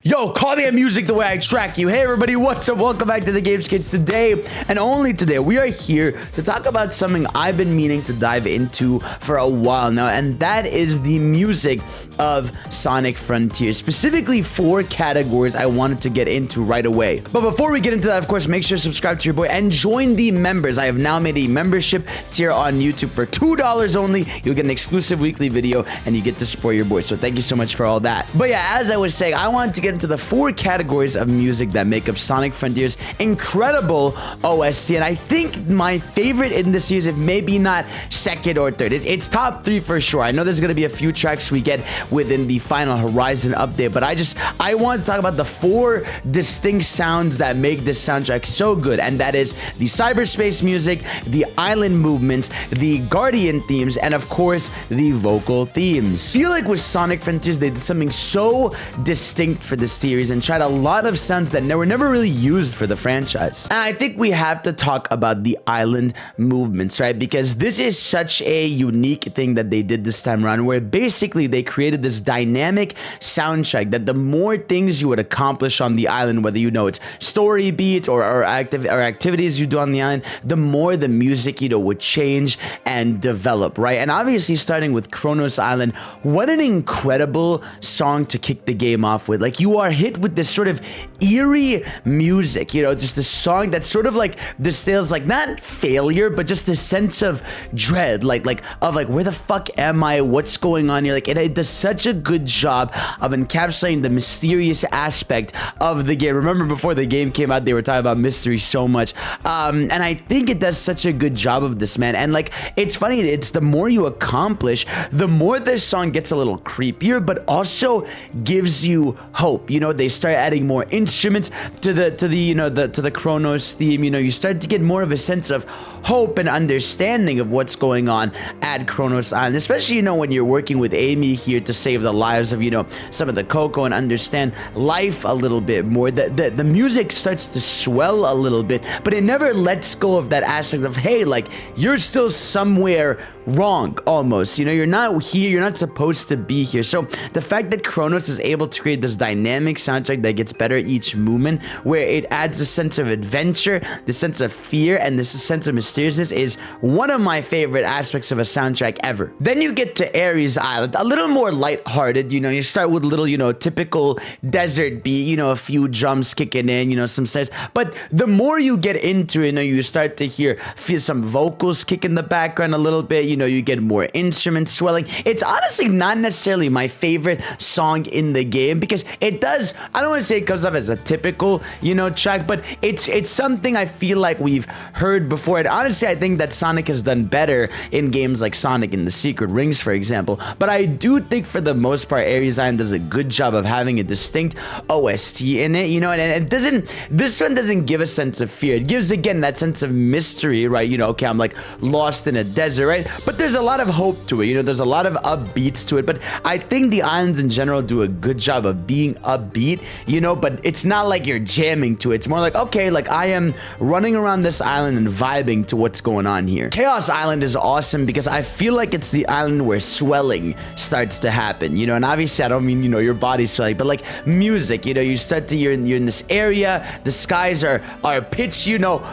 Yo, call me a music the way I track you. Hey everybody, what's up? Welcome back to the Games Kids. Today, and only today, we are here to talk about something I've been meaning to dive into for a while now, and that is the music of Sonic Frontiers. Specifically, 4 categories I wanted to get into right away. But before we get into that, of course, make sure to subscribe to your boy and join the members. I have now made a membership tier on YouTube for $2 only. You'll get an exclusive weekly video, and you get to support your boy. So thank you so much for all that. But yeah, as I was saying, I wanted to get into the 4 categories of music that make up Sonic Frontiers' incredible OST, and I think my favorite in this series, if maybe not second or third, it's top 3 for sure. I know there's gonna be a few tracks we get within the final Horizon update, but I want to talk about the 4 distinct sounds that make this soundtrack so good, and that is the cyberspace music, the island movements, the Guardian themes, and of course the vocal themes. I feel like with Sonic Frontiers they did something so distinct for the series and tried a lot of sounds that were never really used for the franchise. And I think we have to talk about the island movements, right? Because this is such a unique thing that they did this time around, where basically they created this dynamic soundtrack that the more things you would accomplish on the island, whether you know it's story beats or activities you do on the island, the more the music, would change and develop, right? And obviously starting with Kronos Island, what an incredible song to kick the game off with. Like, you are hit with this sort of eerie music, just a song that sort of like distills like not failure, but just a sense of dread, like where the fuck am I? What's going on here? Like, it does such a good job of encapsulating the mysterious aspect of the game. Remember, before the game came out, they were talking about mystery so much, and I think it does such a good job of this, man. And like, it's funny, it's the more you accomplish, the more this song gets a little creepier, but also gives you hope. They start adding more instruments to the Kronos theme. You start to get more of a sense of hope and understanding of what's going on at Kronos Island, especially when you're working with Amy here to save the lives of some of the Coco and understand life a little bit more. The music starts to swell a little bit, but it never lets go of that aspect of, hey, like, you're still somewhere wrong almost. You're not here, you're not supposed to be here. So the fact that Kronos is able to create this dynamic soundtrack that gets better each movement, where it adds a sense of adventure, the sense of fear, and this sense of mysteriousness, is one of my favorite aspects of a soundtrack ever. Then you get to Ares Island, a little more lighthearted. You start with a little, typical desert beat, a few drums kicking in, some says, but the more you get into it, you start to feel some vocals kick in the background a little bit, you get more instruments swelling. It's honestly not necessarily my favorite song in the game, because it does, I don't want to say it comes off as a typical, track, but it's something I feel like we've heard before. And honestly, I think that Sonic has done better in games like Sonic and the Secret Rings, for example. But I do think for the most part, Ares Island does a good job of having a distinct OST in it, and it doesn't, this one doesn't give a sense of fear. It gives, again, that sense of mystery, right? Okay, I'm like lost in a desert, right? But there's a lot of hope to it, there's a lot of upbeats to it. But I think the islands in general do a good job of being upbeat, but it's not like you're jamming to it. It's more like, okay, like I am running around this island and vibing to what's going on here. Chaos Island is awesome because I feel like it's the island where swelling starts to happen, and obviously I don't mean, your body's swelling, but like music, you start to, you're in this area, the skies are pitch,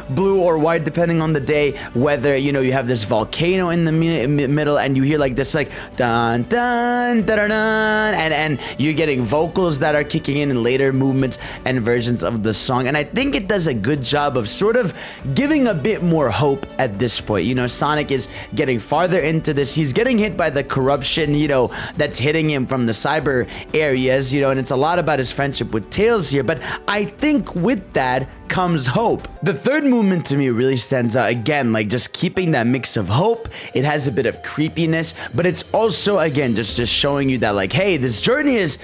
blue or white depending on the day, whether, you have this volcano in the middle, and you hear like this, like dun dun dun dun, and you're getting vocals that are kicking in later movements and versions of the song. And I think it does a good job of sort of giving a bit more hope at this point. Sonic is getting farther into this. He's getting hit by the corruption, that's hitting him from the cyber areas, and it's a lot about his friendship with Tails here. But I think with that comes hope. The third movement to me really stands out, again, like just keeping that mix of hope. It has a bit of creepiness, but it's also, again, just showing you that, like, hey, this journey is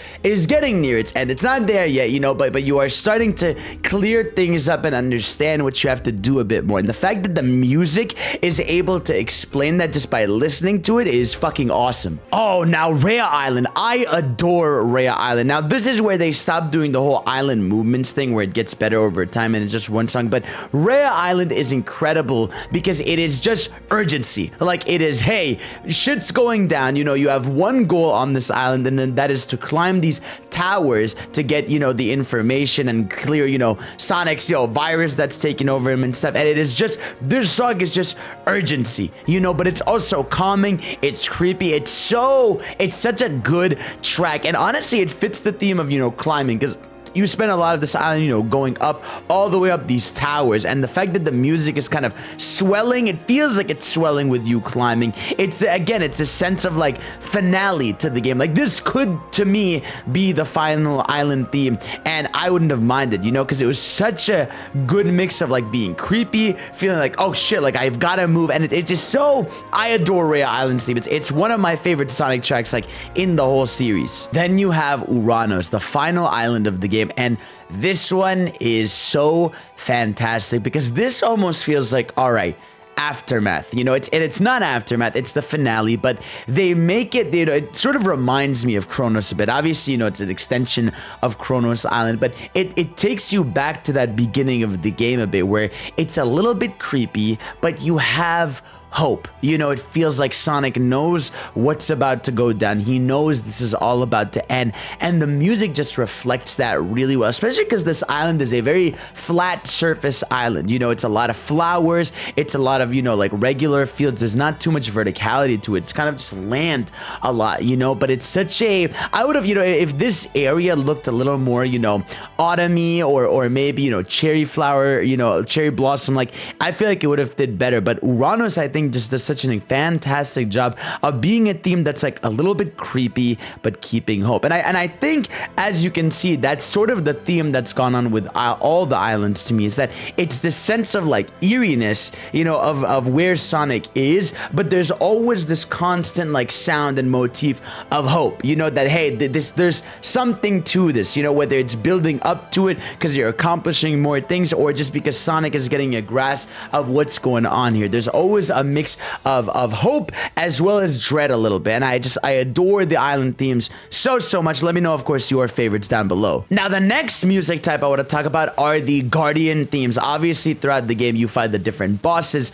getting near its end. It's not there yet, but you are starting to clear things up and understand what you have to do a bit more. And the fact that the music is able to explain that just by listening to it is fucking awesome. Oh, now Rhea Island. I adore Rhea Island. Now, this is where they stop doing the whole island movements thing where it gets better over time. time and it's just one song. But Rhea Island is incredible because it is just urgency. Like, it is, hey, shit's going down. You know, you have one goal on this island, and then that is to climb these towers to get, you know, the information and clear, you know, Sonic's, you know, virus that's taking over him and stuff. And it is just, this song is just urgency, you know, but it's also calming. It's creepy. It's such a good track. And honestly, it fits the theme of, you know, climbing, because you spend a lot of this island, you know, going up all the way up these towers, and the fact that the music is kind of swelling, it feels like it's swelling with you climbing. It's, again, it's a sense of like finale to the game. Like, this could, to me, be the final island theme, and I wouldn't have minded, you know, because it was such a good mix of like being creepy, feeling like, oh shit, like I've got to move, and it's just so, I adore Rhea Island's theme. It's one of my favorite Sonic tracks, like, in the whole series. Then you have Uranos, the final island of the game. And this one is so fantastic because this almost feels like, all right, Aftermath, you know, it's not Aftermath, it's the finale, but they make it, you know, it sort of reminds me of Kronos a bit. Obviously, you know, it's an extension of Kronos Island, but it takes you back to that beginning of the game a bit, where it's a little bit creepy, but you have hope. You know, it feels like Sonic knows what's about to go down. He knows this is all about to end, and the music just reflects that really well, especially because this island is a very flat surface island. You know, it's a lot of flowers, it's a lot of, you know, like regular fields. There's not too much verticality to it. It's kind of just land a lot, you know, but it's such a, I would have, you know, if this area looked a little more, you know, autumny or maybe, you know, cherry flower, you know, cherry blossom, like, I feel like it would have fit better. But Uranos, I think, just does such a fantastic job of being a theme that's like a little bit creepy but keeping hope. And I think, as you can see, that's sort of the theme that's gone on with all the islands to me, is that it's this sense of like eeriness, you know, of where Sonic is, but there's always this constant like sound and motif of hope, you know, that hey, there's something to this, you know, whether it's building up to it because you're accomplishing more things, or just because Sonic is getting a grasp of what's going on here. There's always a mix of hope as well as dread a little bit, and I adore the island themes so much. Let me know, of course, your favorites down below. Now, the next music type I want to talk about are the Guardian themes. Obviously, throughout the game, you find the different bosses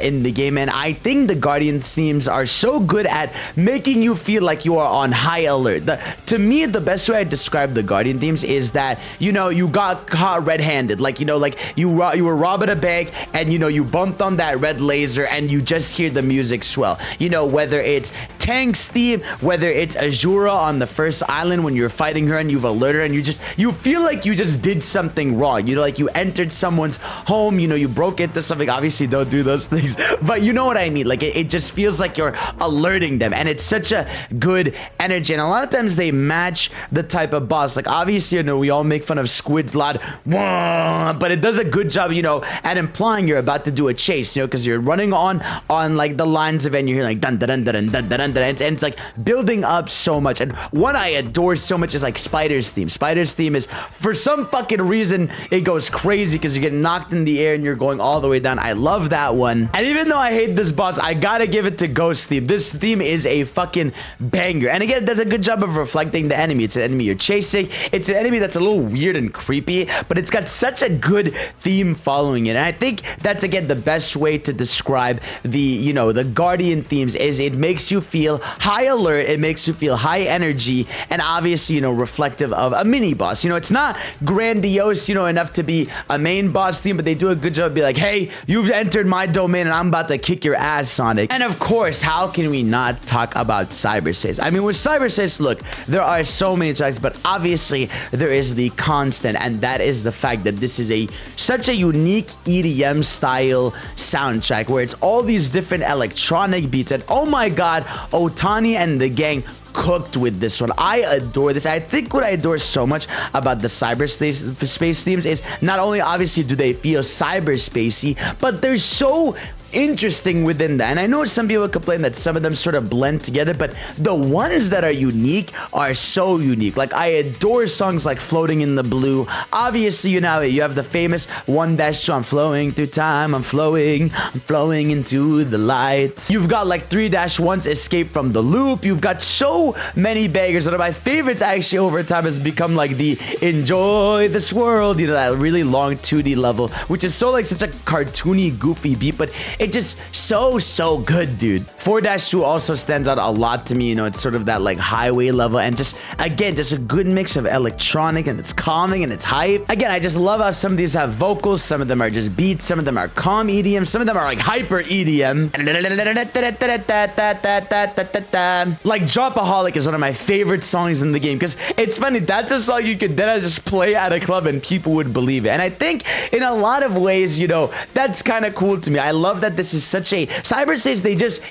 in the game, and I think the Guardian themes are so good at making you feel like you are on high alert. To me, the best way I describe the Guardian themes is that, you know, you got caught red-handed, like, you know, like you were robbing a bank, and, you know, you bumped on that red laser, and you just hear the music swell. You know, whether it's Tank's theme, whether it's Azura on the first island when you're fighting her and you've alerted her, and you feel like you just did something wrong. You know, like you entered someone's home, you know, you broke into something. Obviously, don't do those things, but you know what I mean. Like, it just feels like you're alerting them, and it's such a good energy. And a lot of times they match the type of boss. Like, obviously, you know, we all make fun of Squid's loud, but it does a good job, you know, at implying you're about to do a chase, you know, because you're running on like the lines of it, and you're hearing like dun dun dun dun dun dun dun, and it's like building up so much. And what I adore so much is like Spider's theme. Spider's theme is, for some fucking reason, it goes crazy because you get knocked in the air and you're going all the way down. I love that one. And even though I hate this boss, I gotta give it to Ghost theme. This theme is a fucking banger, and again, it does a good job of reflecting the enemy. It's an enemy you're chasing. It's an enemy that's a little weird and creepy, but it's got such a good theme following it. And I think that's, again, the best way to describe the, you know, the Guardian themes, is it makes you feel high alert, it makes you feel high energy, and obviously, you know, reflective of a mini boss. You know, it's not grandiose, you know, enough to be a main boss theme, but they do a good job of being like, hey, you've entered my domain and I'm about to kick your ass, Sonic. And of course, how can we not talk about Cyberspace? I mean, with Cyberspace, look, there are so many tracks, but obviously there is the constant, and that is the fact that this is such a unique EDM style soundtrack, where it's all these different electronic beats, and oh my god, Otani and the gang cooked with this one. I adore this. I think what I adore so much about the cyberspace themes is not only obviously do they feel cyberspacey, but they're so interesting within that. And I know some people complain that some of them sort of blend together, but the ones that are unique are so unique. Like, I adore songs like Floating in the Blue. Obviously, you know, you have the famous 1-2, I'm flowing through time, I'm flowing into the light. You've got like 3-1's Escape from the Loop. You've got so many bangers. One of my favorites actually over time has become like the Enjoy This World, you know, that really long 2D level, which is so like such a cartoony, goofy beat, but it just so good, dude. 4-2 also stands out a lot to me. You know, it's sort of that like highway level, and just again, just a good mix of electronic, and it's calming and it's hype. Again, I just love how some of these have vocals, some of them are just beats, some of them are calm EDM, some of them are like hyper EDM. Like Dropaholic is one of my favorite songs in the game, because it's funny, that's a song you could then just play at a club and people would believe it. And I think in a lot of ways, you know, that's kind of cool to me. I love that this is such a Cyberspace.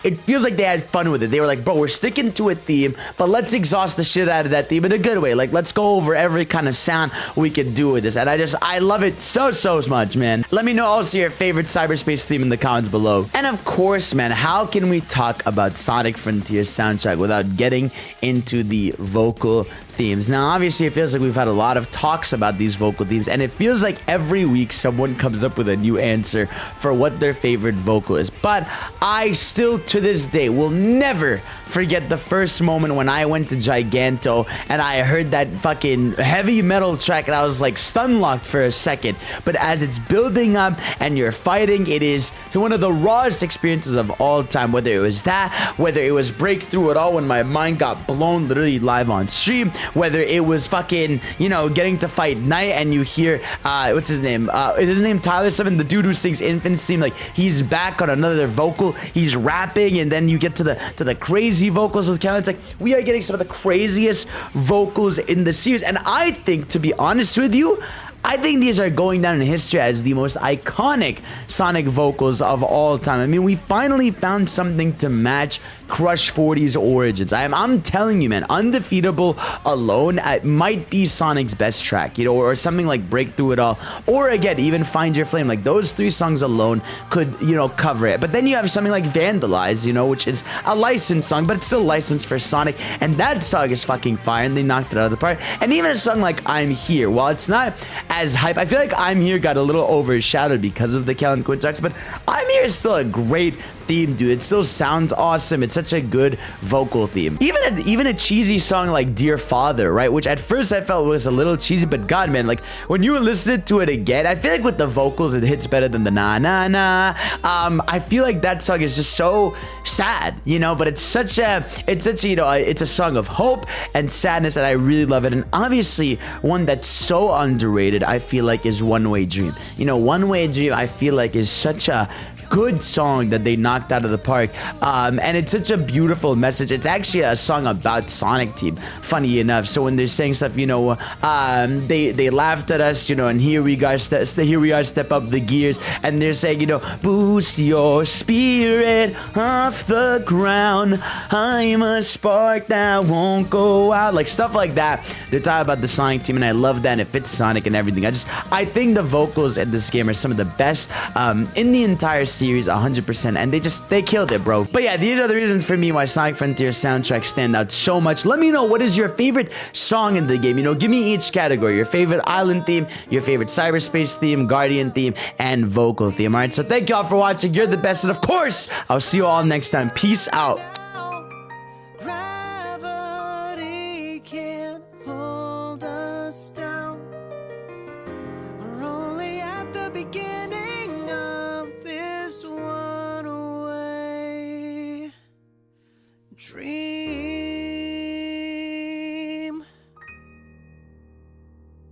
It feels like they had fun with it. They were like, bro, we're sticking to a theme, but let's exhaust the shit out of that theme in a good way. Like, let's go over every kind of sound we could do with this. And I love it so much, man. Let me know also your favorite Cyberspace theme in the comments below. And of course, man, how can we talk about Sonic Frontiers soundtrack without getting into the vocal themes? Now, obviously, it feels like we've had a lot of talks about these vocal themes, and it feels like every week someone comes up with a new answer for what their favorite vocal is. But I still, to this day, will never forget the first moment when I went to Giganto and I heard that fucking heavy metal track, and I was like stun locked for a second. But as it's building up and you're fighting, it is one of the rawest experiences of all time. Whether it was that, whether it was Breakthrough at all when my mind got blown literally live on stream, whether it was fucking, you know, getting to fight Knight and you hear, what's his name? Is his name Tyler 7, the dude who sings Infinite Theme, like he's back on another vocal, he's rapping, and then you get to the crazy vocals with Kellen. It's like, we are getting some of the craziest vocals in the series, and I think, to be honest with you, I think these are going down in history as the most iconic Sonic vocals of all time. I mean, we finally found something to match Crush 40's origins. I'm telling you, man, Undefeatable alone might be Sonic's best track, you know, or something like Breakthrough It All, or again, even Find Your Flame. Like, those 3 songs alone could, you know, cover it. But then you have something like Vandalize, you know, which is a licensed song, but it's still licensed for Sonic, and that song is fucking fire, and they knocked it out of the park. And even a song like I'm Here, while it's not as hype, I feel like I'm Here got a little overshadowed because of the Kellen Quinn tracks, but I'm Here is still a great theme, dude. It still sounds awesome. It's such a good vocal theme. Even a cheesy song like Dear Father, right, which at first I felt was a little cheesy, but god, man, like when you listen to it again, I feel like with the vocals it hits better than the na na na. I feel like that song is just so sad, you know, but it's such a you know, it's a song of hope and sadness, and I really love it. And obviously one that's so underrated, I feel like, is One Way Dream. You know, One Way Dream, I feel like, is such a good song that they knocked out of the park, and it's such a beautiful message. It's actually a song about Sonic Team, funny enough. So when they're saying stuff, you know, they laughed at us, you know, and here we are, step up the gears, and they're saying, you know, boost your spirit off the ground, I'm a spark that won't go out, like stuff like that. They're talking about the Sonic Team, and I love that, and it fits Sonic and everything. I think the vocals in this game are some of the best in the entire series, 100%, and they killed it, bro. But yeah, these are the reasons for me why Sonic Frontiers soundtracks stand out so much. Let me know, what is your favorite song in the game? You know, give me each category: your favorite island theme, your favorite cyberspace theme, Guardian theme, and vocal theme. All right, so thank y'all for watching. You're the best, and of course, I'll see you all next time. Peace out.